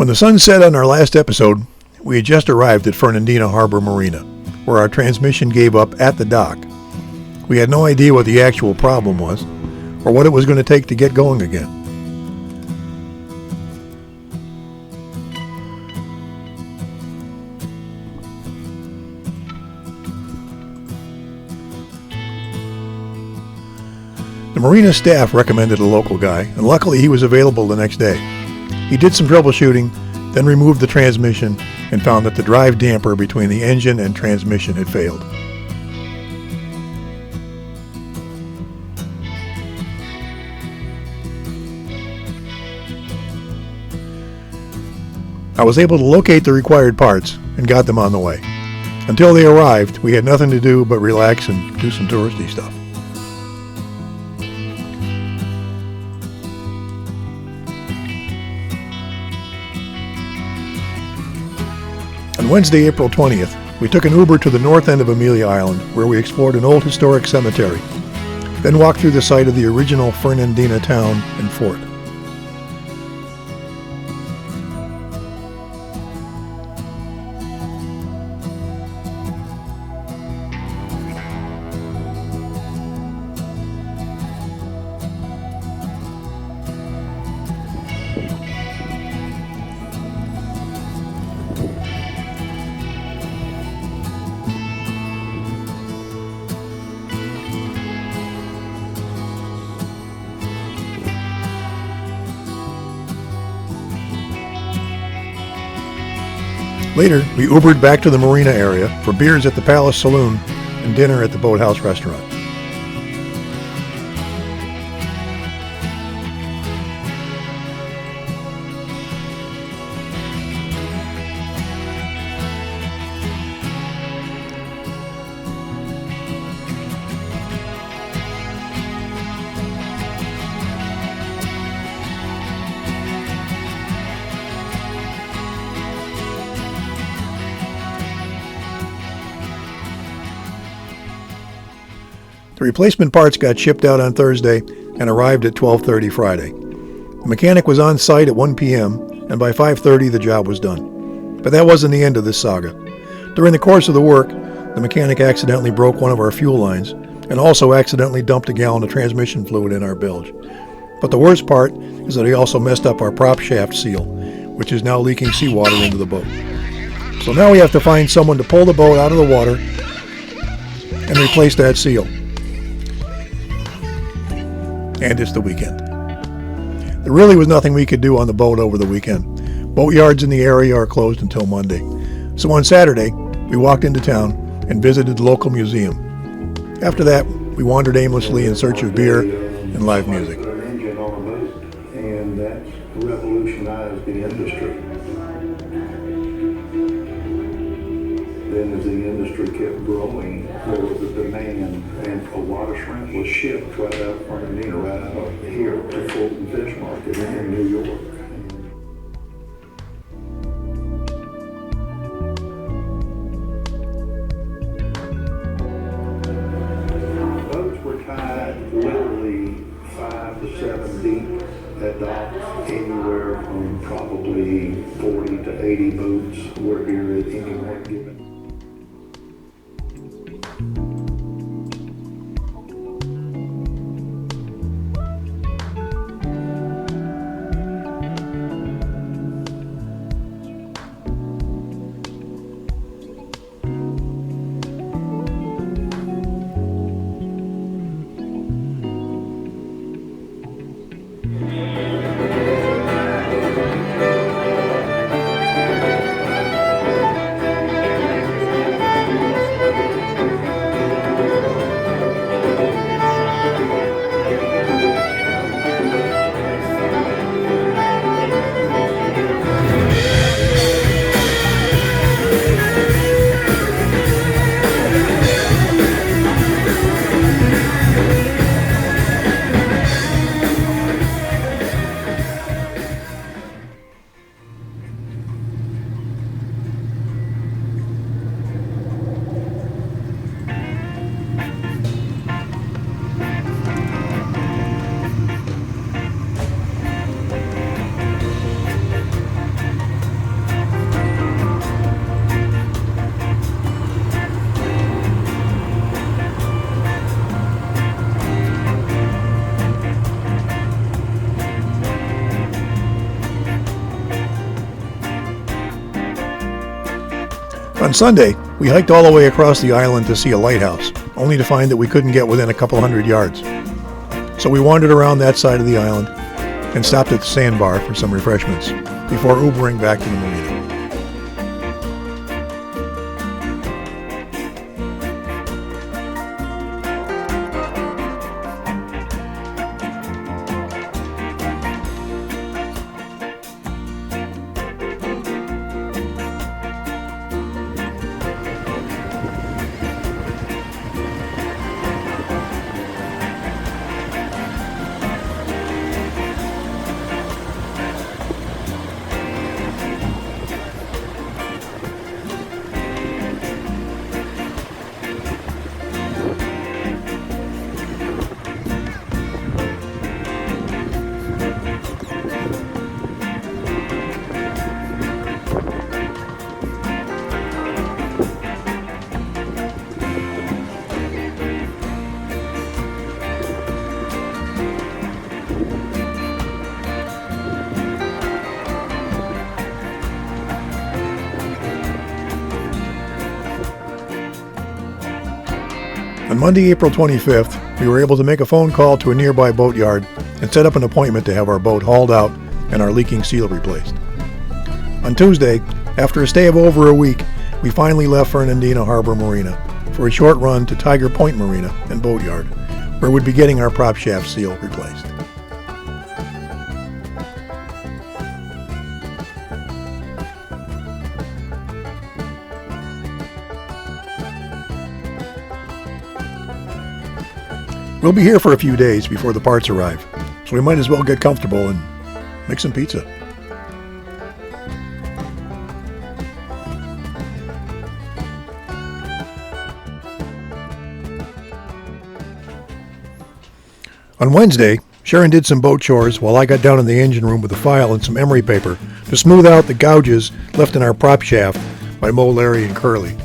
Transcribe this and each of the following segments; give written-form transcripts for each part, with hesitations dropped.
When the sun set on our last episode, we had just arrived at Fernandina Harbor Marina, where our transmission gave up at the dock. We had no idea what the actual problem was, or what it was going to take to get going again. The marina staff recommended a local guy, and luckily he was available the next day. He did some troubleshooting, then removed the transmission and found that the drive damper between the engine and transmission had failed. I was able to locate the required parts and got them on the way. Until they arrived, we had nothing to do but relax and do some touristy stuff. On Wednesday, April 20th, we took an Uber to the north end of Amelia Island, where we explored an old historic cemetery, then walked through the site of the original Fernandina town and fort. Later, we Ubered back to the marina area for beers at the Palace Saloon and dinner at the Boathouse Restaurant. The replacement parts got shipped out on Thursday and arrived at 12:30 Friday. The mechanic was on site at 1 p.m., and by 5:30 the job was done. But that wasn't the end of this saga. During the course of the work, the mechanic accidentally broke one of our fuel lines and also accidentally dumped a gallon of transmission fluid in our bilge. But the worst part is that he also messed up our prop shaft seal, which is now leaking seawater into the boat. So now we have to find someone to pull the boat out of the water and replace that seal. And it's the weekend. There really was nothing we could do on the boat over the weekend. Boatyards in the area are closed until Monday. So on Saturday, we walked into town and visited the local museum. After that, we wandered aimlessly in search of beer and live music. And that's revolutionized the industry. Then as the industry kept growing, there was a demand, and a lot of shrimp was shipped right out of Fernandina, right out of here to Fulton Fish Market in New York. Boats were tied literally 5 to 7 deep at docks, anywhere from probably 40 to 80 boats were here at any one given. On Sunday, we hiked all the way across the island to see a lighthouse, only to find that we couldn't get within a couple hundred yards. So we wandered around that side of the island and stopped at the sandbar for some refreshments before Ubering back to the marina. On Monday, April 25th, we were able to make a phone call to a nearby boatyard and set up an appointment to have our boat hauled out and our leaking seal replaced. On Tuesday, after a stay of over a week, we finally left Fernandina Harbor Marina for a short run to Tiger Point Marina and Boatyard, where we'd be getting our prop shaft seal replaced. We'll be here for a few days before the parts arrive, so we might as well get comfortable and make some pizza. On Wednesday, Sharon did some boat chores while I got down in the engine room with a file and some emery paper to smooth out the gouges left in our prop shaft by Mo, Larry, and Curly.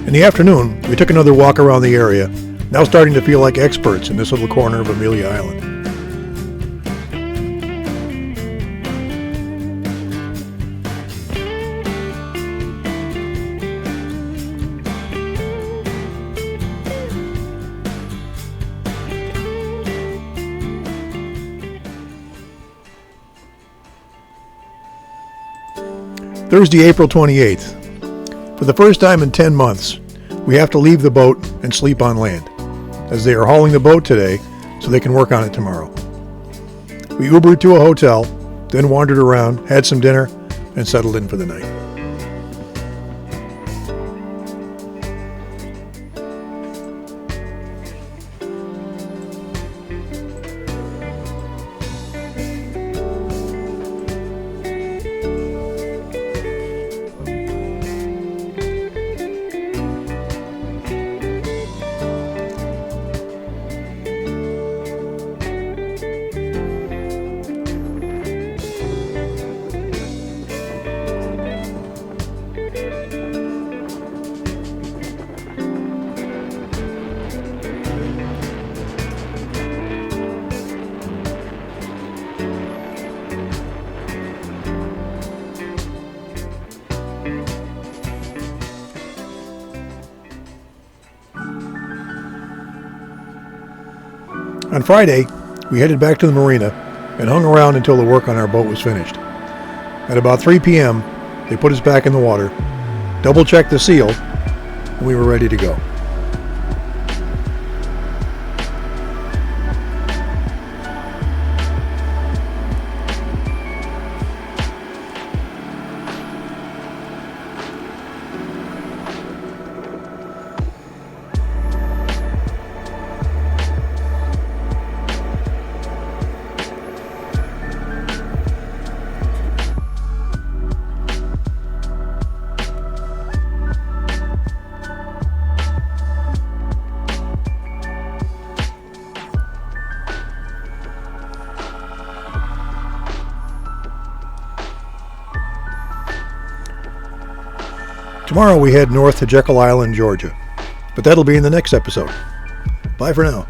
In the afternoon, we took another walk around the area, now starting to feel like experts in this little corner of Amelia Island. Thursday, April 28th. For the first time in 10 months, we have to leave the boat and sleep on land, as they are hauling the boat today so they can work on it tomorrow. We Ubered to a hotel, then wandered around, had some dinner, and settled in for the night. On Friday, we headed back to the marina and hung around until the work on our boat was finished. At about 3 p.m., they put us back in the water, double-checked the seal, and we were ready to go. Tomorrow we head north to Jekyll Island, Georgia, but that'll be in the next episode. Bye for now.